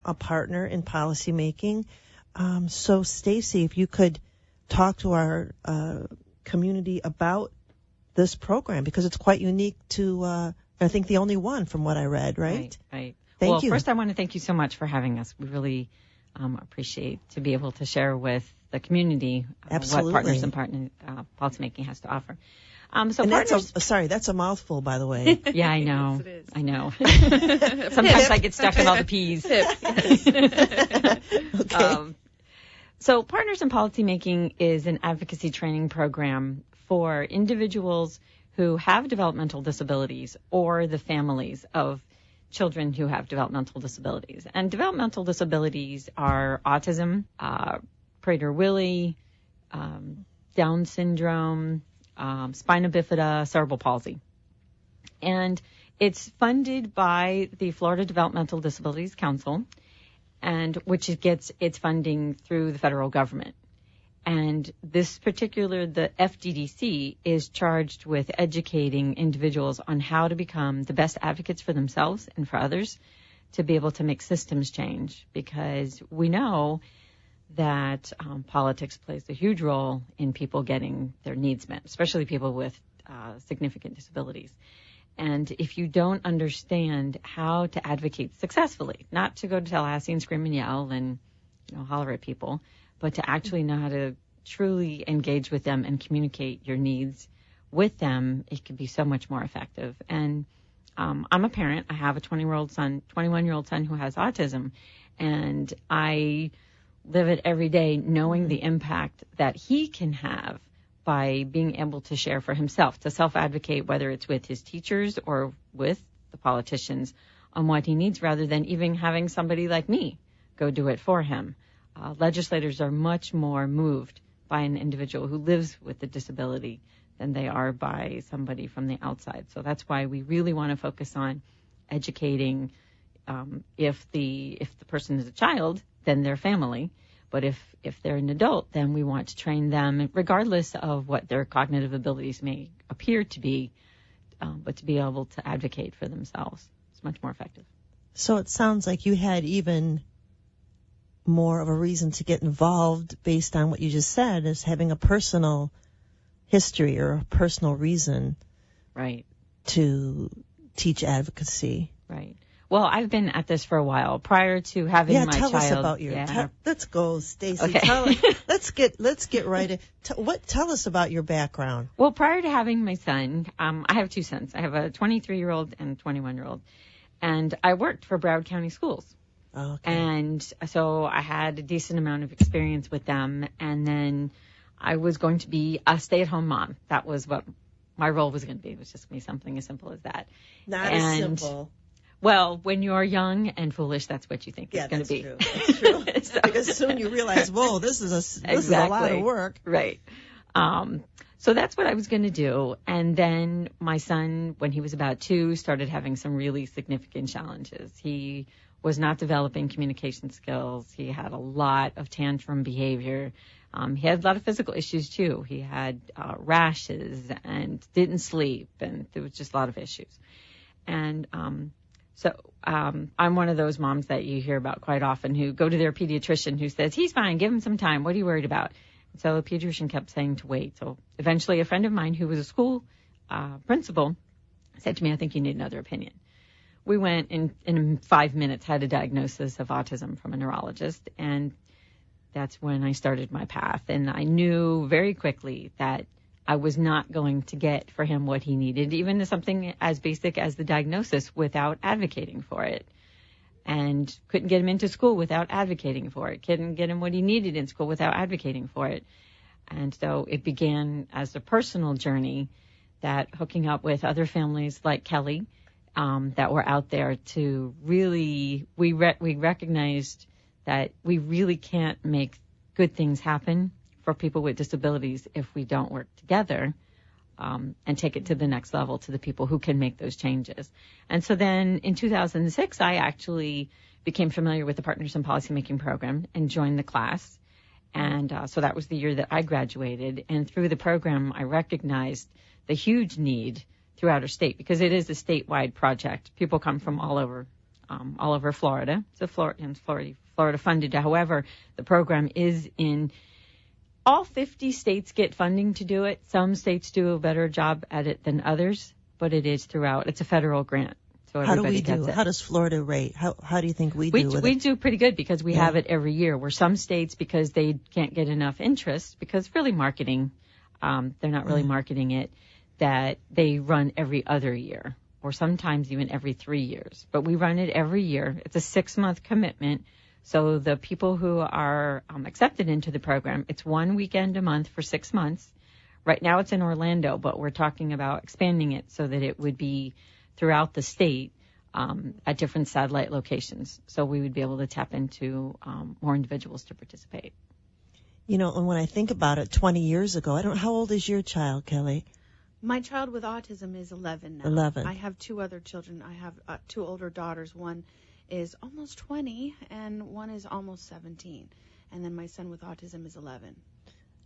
a partner in policymaking. So, Stacey, if you could talk to our community about this program, because it's quite unique to, I think, the only one from what I read, right? Right. Thank you. First, I want to thank you so much for having us. We really appreciate to be able to share with the community what Partners in Policymaking has to offer. So and partners, that's a mouthful, by the way. Yeah, I know. Yes, it is. I know. Sometimes I get stuck in all the P's. Okay. So Partners in Policymaking is an advocacy training program for individuals who have developmental disabilities or the families of children who have developmental disabilities. And developmental disabilities are autism, Prader-Willi, Down syndrome, spina bifida, cerebral palsy. And it's funded by the Florida Developmental Disabilities Council, and which gets its funding through the federal government. And this particular, the FDDC, is charged with educating individuals on how to become the best advocates for themselves and for others to be able to make systems change, because we know that politics plays a huge role in people getting their needs met, especially people with significant disabilities. And if you don't understand how to advocate successfully, not to go to Tallahassee and scream and yell and holler at people, but to actually know how to truly engage with them and communicate your needs with them, it can be so much more effective. And I'm a parent. I have a 21-year-old son who has autism, and I live it every day knowing the impact that he can have by being able to share for himself, to self-advocate, whether it's with his teachers or with the politicians, on what he needs, rather than even having somebody like me go do it for him. Legislators are much more moved by an individual who lives with a disability than they are by somebody from the outside. So that's why we really want to focus on educating. If the person is a child, then their family. But if they're an adult, then we want to train them, regardless of what their cognitive abilities may appear to be, but to be able to advocate for themselves. It's much more effective. So it sounds like you had even more of a reason to get involved based on what you just said, as having a personal history or a personal reason, right, to teach advocacy. Right. Well, I've been at this for a while. Prior to having my child. Tell us about your. Let's go, Stacey. Okay. Let's get right in. Tell us about your background. Well, prior to having my son, I have two sons. I have a 23-year-old and a 21-year-old, and I worked for Broward County Schools. Okay. And so I had a decent amount of experience with them, and then I was going to be a stay-at-home mom. That was what my role was going to be. It was just going to be something as simple as that. Not as simple. Well, when you're young and foolish, that's what you think it's going to be. Yeah, that's true. Because soon you realize, whoa, this is a lot of work. Right. So that's what I was going to do. And then my son, when he was about 2, started having some really significant challenges. He was not developing communication skills. He had a lot of tantrum behavior. He had a lot of physical issues, too. He had rashes and didn't sleep, and there was just a lot of issues. And So I'm one of those moms that you hear about quite often who go to their pediatrician who says, he's fine, give him some time. What are you worried about? So the pediatrician kept saying to wait. So eventually a friend of mine who was a school principal said to me, I think you need another opinion. We went in 5 minutes, had a diagnosis of autism from a neurologist, and that's when I started my path. And I knew very quickly that I was not going to get for him what he needed, even something as basic as the diagnosis, without advocating for it. And couldn't get him into school without advocating for it. Couldn't get him what he needed in school without advocating for it. And so it began as a personal journey, that hooking up with other families like Kelly that were out there to really, we recognized that we really can't make good things happen for people with disabilities if we don't work together and take it to the next level to the people who can make those changes. And so then in 2006, I actually became familiar with the Partners in Policymaking program and joined the class. And so that was the year that I graduated. And through the program, I recognized the huge need throughout our state, because it is a statewide project. People come from all over all over Florida. So Florida funded. However, the program is in all 50 states get funding to do it. Some states do a better job at it than others, but it is throughout. It's a federal grant. So how do we gets do? it. How does Florida rate? How do you think we do with it? We do pretty good because we have it every year. Where some states, because they can't get enough interest, because really marketing, they're not really marketing it, that they run every other year or sometimes even every 3 years. But we run it every year. It's a 6-month commitment. So the people who are accepted into the program, it's 1 weekend a month for 6 months. Right now it's in Orlando, but we're talking about expanding it so that it would be throughout the state at different satellite locations. So we would be able to tap into more individuals to participate. You know, and when I think about it, 20 years ago, I don't know, how old is your child, Kelly? My child with autism is 11 now. 11. I have 2 other children. I have 2 older daughters. One is almost 20 and one is almost 17. And then my son with autism is 11.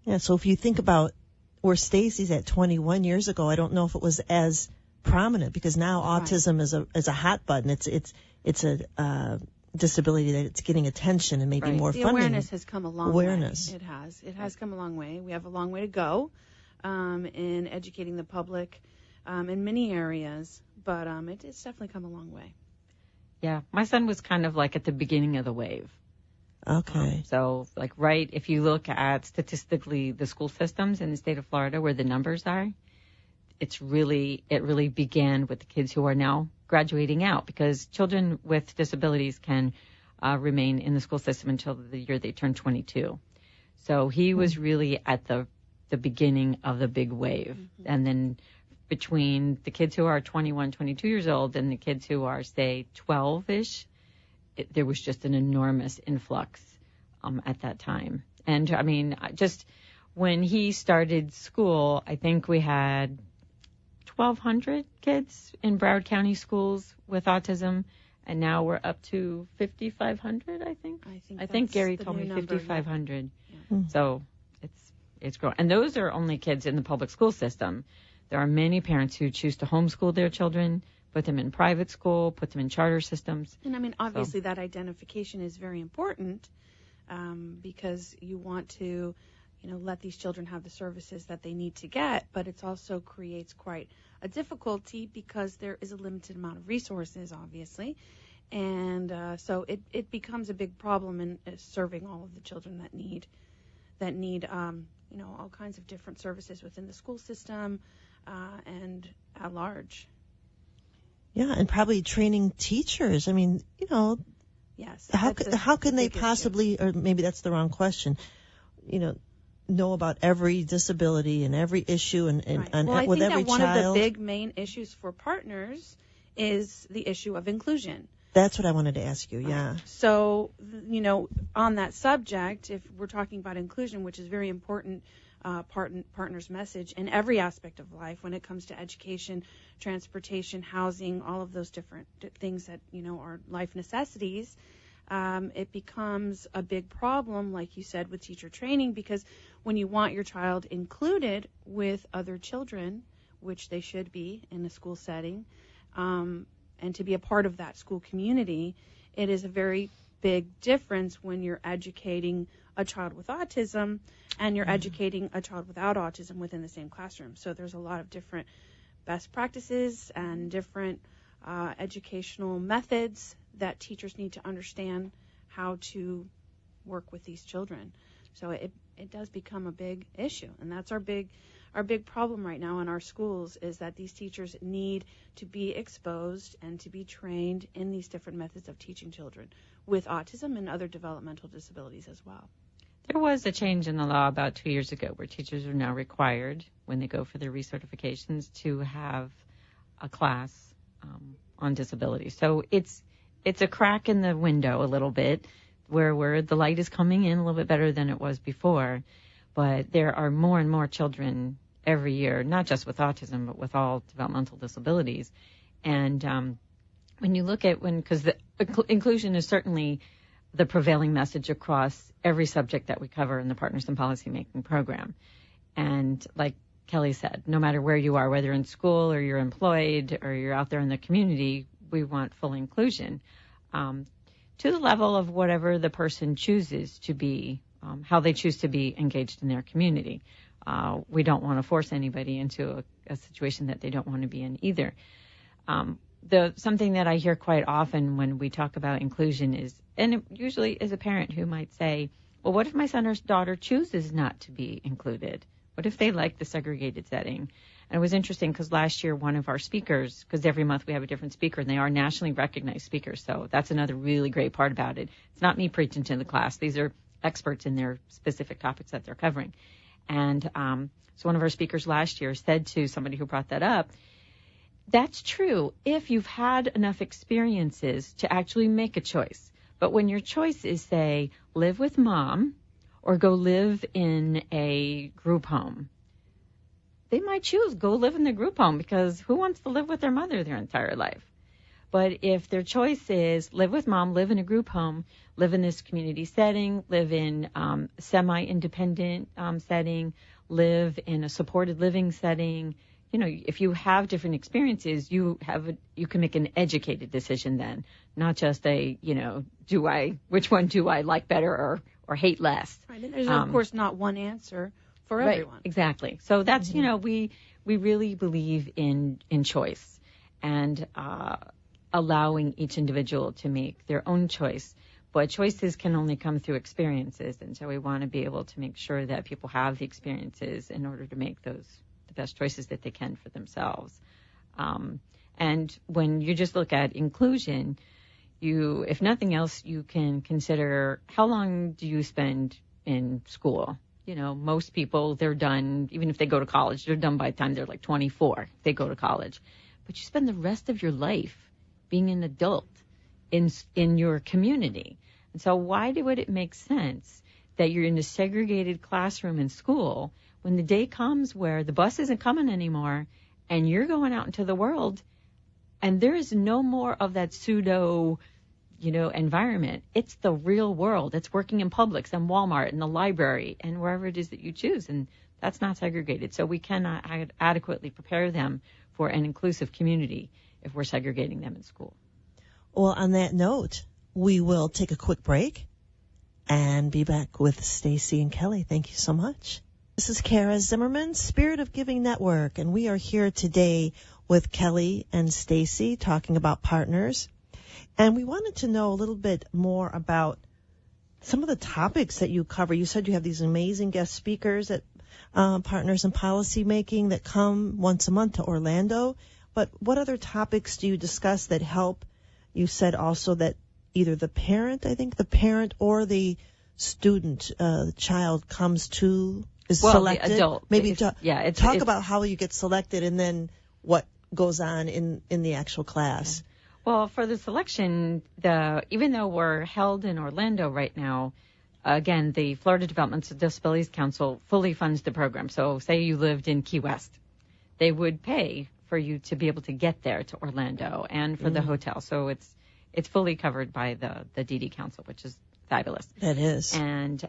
Yeah, so if you think about where Stacey's at 21 years ago, I don't know if it was as prominent, because now autism is a hot button. It's a disability that it's getting attention and maybe more funding. The awareness has come a long way. It has come a long way. We have a long way to go in educating the public in many areas, but it's definitely come a long way. Yeah, my son was kind of like at the beginning of the wave. Okay. So like if you look at statistically the school systems in the state of Florida where the numbers are, it really began with the kids who are now graduating out, because children with disabilities can remain in the school system until the year they turn 22. So he was really at the beginning of the big wave. Mm-hmm. And then between the kids who are 21, 22 years old and the kids who are, say, 12-ish, there was just an enormous influx at that time. And, I mean, just when he started school, I think we had 1,200 kids in Broward County schools with autism, and now we're up to 5,500, I think. I think Gary told me 5,500. Yeah. So it's growing. And those are only kids in the public school system. There are many parents who choose to homeschool their children, put them in private school, put them in charter systems. And, I mean, obviously that identification is very important because you want to, let these children have the services that they need to get, but it also creates quite a difficulty because there is a limited amount of resources, obviously. And so it becomes a big problem in serving all of the children that need all kinds of different services within the school system and at large. Yeah, and probably training teachers. I mean, yes. How can they possibly, or maybe that's the wrong question, know about every disability and every issue and with every child? Well, I think that one of the big main issues for partners is the issue of inclusion. That's what I wanted to ask you, yeah. So, on that subject, if we're talking about inclusion, which is very important, partner's message in every aspect of life when it comes to education, transportation, housing, all of those different things that, are life necessities, it becomes a big problem, like you said, with teacher training, because when you want your child included with other children, which they should be in a school setting, and to be a part of that school community, it is a very big difference when you're educating a child with autism and you're educating a child without autism within the same classroom. So there's a lot of different best practices and different educational methods that teachers need to understand how to work with these children. So it does become a big issue, and that's our big problem right now in our schools, is that these teachers need to be exposed and to be trained in these different methods of teaching children with autism and other developmental disabilities as well. There was a change in the law about 2 years ago where teachers are now required, when they go for their recertifications, to have a class on disability. So it's a crack in the window a little bit where the light is coming in a little bit better than it was before. But there are more and more children every year, not just with autism, but with all developmental disabilities. And when you look at because the inclusion is certainly the prevailing message across every subject that we cover in the Partners in Policymaking program. And like Kelly said, no matter where you are, whether in school or you're employed or you're out there in the community, we want full inclusion. to the level of whatever the person chooses to be, how they choose to be engaged in their community. We don't want to force anybody into a situation that they don't want to be in either. Something that I hear quite often when we talk about inclusion is, and it usually is a parent who might say, well, what if my son or daughter chooses not to be included? What if they like the segregated setting? And it was interesting because last year one of our speakers, because every month we have a different speaker, and they are nationally recognized speakers, so that's another really great part about it. It's not me preaching to the class. These are experts in their specific topics that they're covering. And so one of our speakers last year said to somebody who brought that up, that's true if you've had enough experiences to actually make a choice. But when your choice is, say, live with mom or go live in a group home, they might choose go live in the group home because who wants to live with their mother their entire life? But if their choice is live with mom, live in a group home, live in this community setting, live in semi-independent setting, live in a supported living setting, if you have different experiences, you can make an educated decision then, not just which one do I like better or hate less. Right, and there's of course not one answer for everyone. Exactly. So that's, we really believe in choice and allowing each individual to make their own choice. But choices can only come through experiences, and so we want to be able to make sure that people have the experiences in order to make the best choices that they can for themselves. And when you just look at inclusion, if nothing else, you can consider how long do you spend in school? Most people, they're done, even if they go to college, they're done by the time they're like 24, they go to college. But you spend the rest of your life being an adult in your community. And so why would it make sense that you're in a segregated classroom in school when the day comes where the bus isn't coming anymore and you're going out into the world and there is no more of that pseudo, environment? It's the real world. It's working in Publix and Walmart and the library and wherever it is that you choose. And that's not segregated. So we cannot adequately prepare them for an inclusive community if we're segregating them in school. Well, on that note, we will take a quick break and be back with Stacey and Kelly. Thank you so much. This is Kara Zimmerman, Spirit of Giving Network, and we are here today with Kelly and Stacey talking about partners. And we wanted to know a little bit more about some of the topics that you cover. You said you have these amazing guest speakers at Partners in Policy Making that come once a month to Orlando. But what other topics do you discuss that help? You said also that either the parent or the student, the child comes to, is selected. The adult. Maybe talk about how you get selected and then what goes on in the actual class. Yeah. Well, for the selection, even though we're held in Orlando right now, again, the Florida Developmental Disabilities Council fully funds the program. So say you lived in Key West, they would pay for you to be able to get there to Orlando and for the hotel. So it's fully covered by the DD Council, which is fabulous. That is. And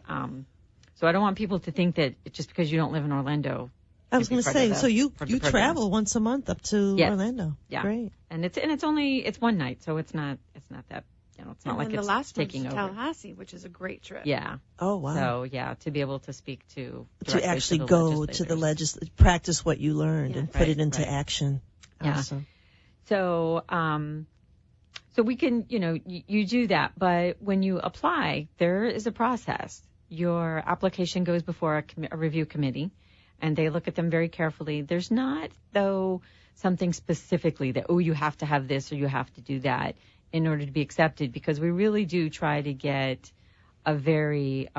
so I don't want people to think that just because you don't live in Orlando. I was going to say, so you travel once a month up to Orlando. Yeah. Great. And it's one night, so it's not that, it's not like it's last taking over. Tallahassee, which is a great trip. Yeah. Oh, wow. So, to be able to speak to actually go to the practice what you learned and put it into action. Yeah. Awesome. So, so we can, you do that, but when you apply, there is a process. Your application goes before a review committee, and they look at them very carefully. There's not, though, something specifically that, you have to have this or you have to do that in order to be accepted, because we really do try to get a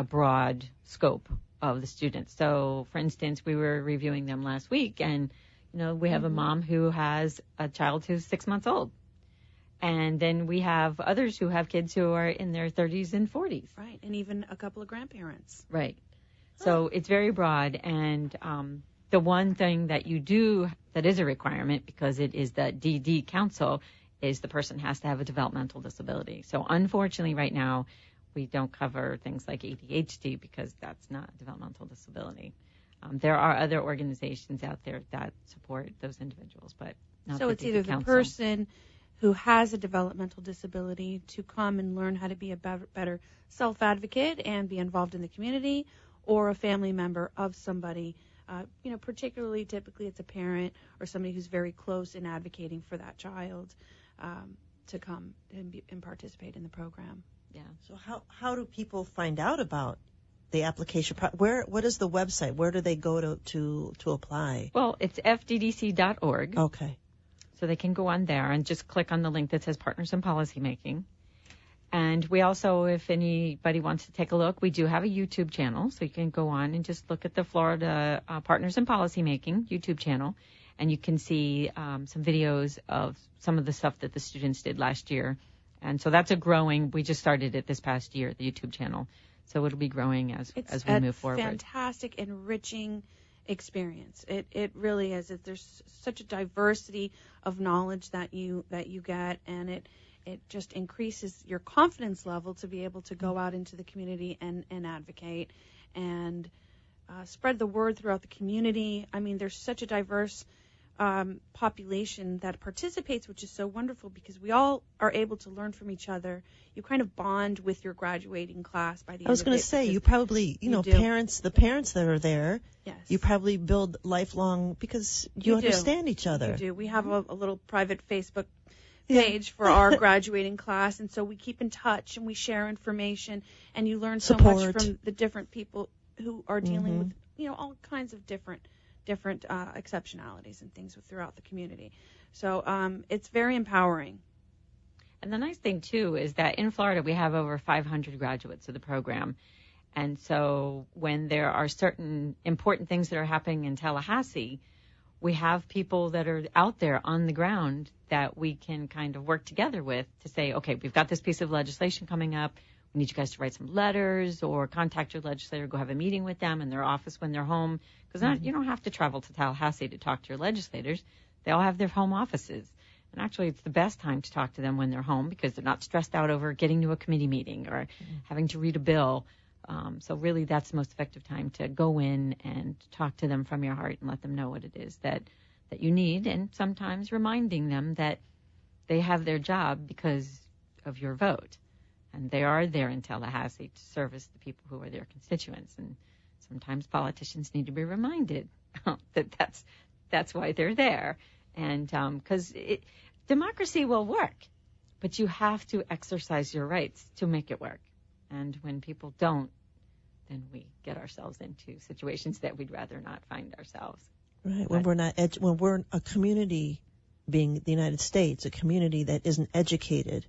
broad scope of the students. So, for instance, we were reviewing them last week, and, we have a mom who has a child who's 6 months old. And then we have others who have kids who are in their 30s and 40s. Right, and even a couple of grandparents. Right. So it's very broad, and the one thing that you do that is a requirement, because it is the DD Council, is the person has to have a developmental disability. So unfortunately right now we don't cover things like ADHD because that's not a developmental disability. There are other organizations out there that support those individuals, but not so the it's DD either Council. the person who has a developmental disability to come and learn how to be a better self-advocate and be involved in the community, or a family member of somebody, particularly typically it's a parent or somebody who's very close in advocating for that child, to come and participate in the program. Yeah. So how do people find out about the application? What is the website? Where do they go to apply? Well, it's fddc.org. Okay. So they can go on there and just click on the link that says Partners in Policymaking. And we also, if anybody wants to take a look, we do have a YouTube channel. So you can go on and just look at the Florida Partners in Policymaking YouTube channel. And you can see some videos of some of the stuff that the students did last year. And so that's we just started it this past year, the YouTube channel. So it'll be growing as we move forward. It's a fantastic, enriching experience. It really is. There's such a diversity of knowledge that you get, and it just increases your confidence level to be able to go out into the community and advocate and spread the word throughout the community. I mean, there's such a diverse population that participates, which is so wonderful because we all are able to learn from each other. You kind of bond with your graduating class by the end of it. I was going to say, you probably, the parents that are there, yes, you probably build lifelong, because you understand each other. You do. We have a little private Facebook page for our graduating class, and so we keep in touch and we share information, and you learn so much from the different people who are dealing with, all kinds of different exceptionalities and things throughout the community. So it's very empowering. And the nice thing, too, is that in Florida we have over 500 graduates of the program. And so when there are certain important things that are happening in Tallahassee, we have people that are out there on the ground that we can kind of work together with to say, okay, we've got this piece of legislation coming up. We need you guys to write some letters or contact your legislator, go have a meeting with them in their office when they're home. Because you don't have to travel to Tallahassee to talk to your legislators. They all have their home offices. And actually, it's the best time to talk to them when they're home because they're not stressed out over getting to a committee meeting or having to read a bill. So really, that's the most effective time to go in and talk to them from your heart and let them know what it is that you need, and sometimes reminding them that they have their job because of your vote. And they are there in Tallahassee to service the people who are their constituents. And sometimes politicians need to be reminded that that's why they're there. And because democracy will work, but you have to exercise your rights to make it work. And when people don't, then we get ourselves into situations that we'd rather not find ourselves. Right. When we're a community, being the United States, a community that isn't educated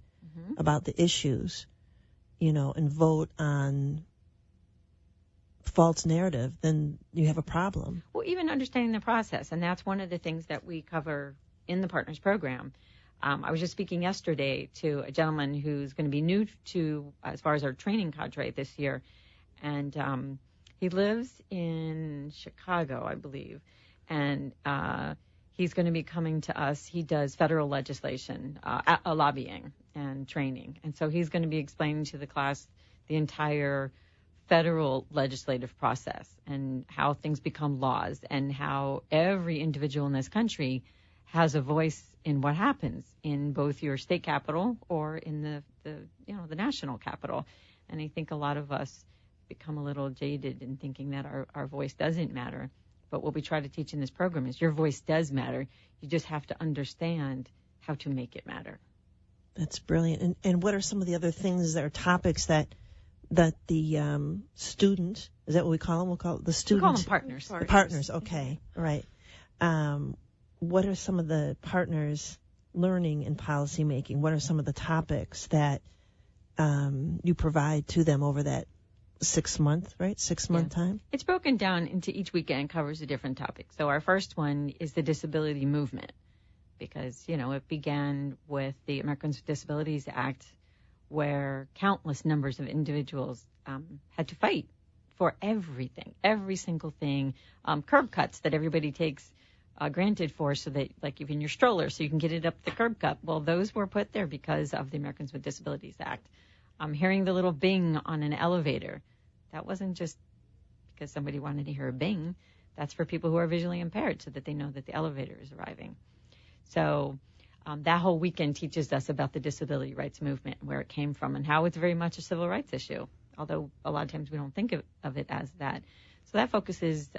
about the issues, and vote on false narrative, then you have a problem. Well, even understanding the process, and that's one of the things that we cover in the Partners program. I was just speaking yesterday to a gentleman who's going to be new to, as far as our training cadre this year, and he lives in Chicago, I believe, and he's going to be coming to us. He does federal legislation, lobbying and training, and so he's going to be explaining to the class the entire federal legislative process and how things become laws and how every individual in this country has a voice in what happens in both your state capital or in the national capital. And I think a lot of us become a little jaded in thinking that our voice doesn't matter. But what we try to teach in this program is your voice does matter. You just have to understand how to make it matter. That's brilliant. And what are some of the other things that are topics that the student, is that what we call them? We'll call it the student. We call them partners. The partners, okay. Right. What are some of the partners learning in policy making? What are some of the topics that you provide to them over that 6 month time? It's broken down into each weekend, covers a different topic. So our first one is the disability movement, because, it began with the Americans with Disabilities Act, where countless numbers of individuals had to fight for everything, every single thing, curb cuts that everybody takes granted for, so that, like, even your stroller, so you can get it up the curb cut. Well, those were put there because of the Americans with Disabilities Act. Hearing the little bing on an elevator, that wasn't just because somebody wanted to hear a bing. That's for people who are visually impaired so that they know that the elevator is arriving. So That whole weekend teaches us about the disability rights movement and where it came from and how it's very much a civil rights issue, although a lot of times we don't think of it as that. So that focuses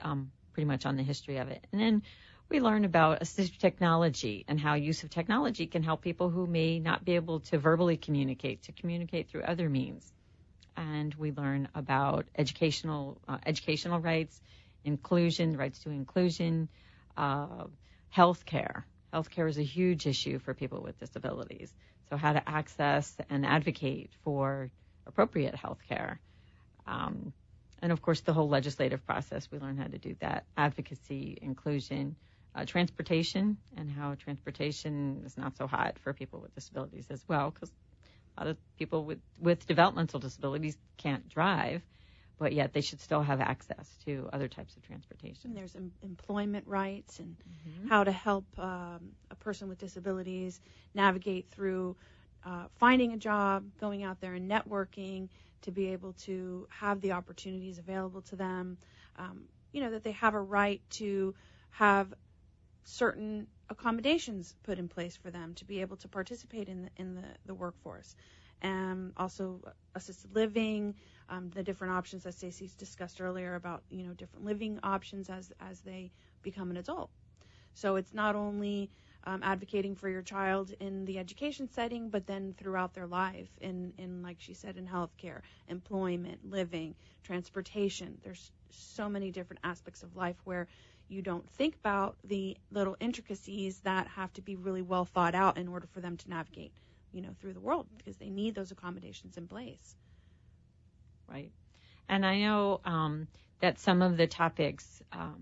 pretty much on the history of it. And then we learn about assistive technology and how use of technology can help people who may not be able to verbally communicate, to communicate through other means. And we learn about educational rights, inclusion, rights to inclusion, health care. Health care is a huge issue for people with disabilities. So how to access and advocate for appropriate health care. And, of course, the whole legislative process, we learn how to do that. Advocacy, inclusion, transportation, and how transportation is not so hot for people with disabilities as well, because a lot of people with developmental disabilities can't drive, but yet they should still have access to other types of transportation. And there's employment rights and how to help a person with disabilities navigate through finding a job, going out there and networking to be able to have the opportunities available to them, that they have a right to have certain accommodations put in place for them to be able to participate in the workforce. And also assisted living, the different options that Stacey's discussed earlier about, different living options as they become an adult. So it's not only advocating for your child in the education setting, but then throughout their life in like she said, in healthcare, employment, living, transportation. There's so many different aspects of life where you don't think about the little intricacies that have to be really well thought out in order for them to navigate, through the world, because they need those accommodations in place. Right. And I know that some of the topics are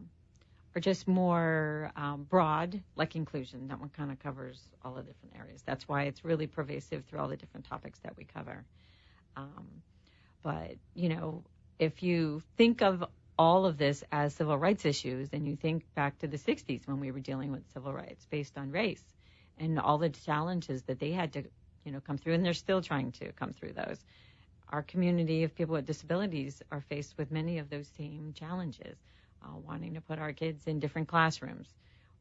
just more broad, like inclusion. That one kind of covers all the different areas. That's why it's really pervasive through all the different topics that we cover. But, if you think of all of this as civil rights issues, and you think back to the 60s when we were dealing with civil rights based on race and all the challenges that they had to, come through, and they're still trying to come through those. Our community of people with disabilities are faced with many of those same challenges, wanting to put our kids in different classrooms,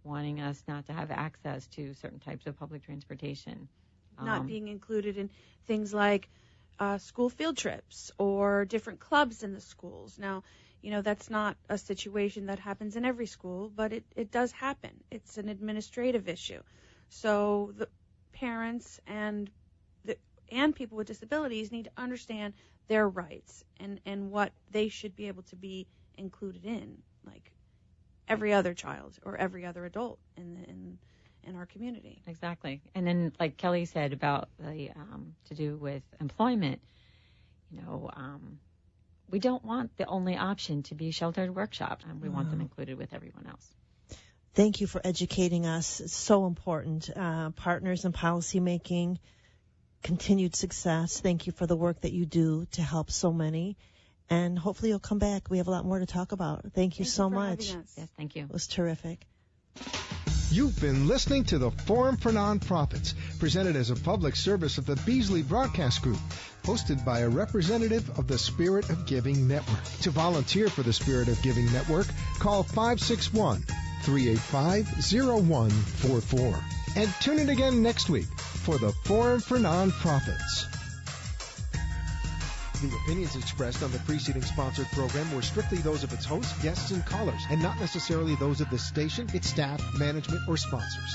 wanting us not to have access to certain types of public transportation. Not being included in things like school field trips or different clubs in the schools. Now, that's not a situation that happens in every school, but it does happen. It's an administrative issue. So the parents and people with disabilities need to understand their rights and what they should be able to be included in, like every other child or every other adult in our community. Exactly. And then, like Kelly said about the to do with employment, we don't want the only option to be sheltered workshops, and we want them included with everyone else. Thank you for educating us. It's so important. Partners in policy making, continued success. Thank you for the work that you do to help so many. And hopefully you'll come back. We have a lot more to talk about. Thank you so much. Yes, thank you. It was terrific. You've been listening to the Forum for Nonprofits, presented as a public service of the Beasley Broadcast Group, hosted by a representative of the Spirit of Giving Network. To volunteer for the Spirit of Giving Network, call 561-385-0144. And tune in again next week for the Forum for Nonprofits. The opinions expressed on the preceding sponsored program were strictly those of its hosts, guests, and callers, and not necessarily those of the station, its staff, management, or sponsors.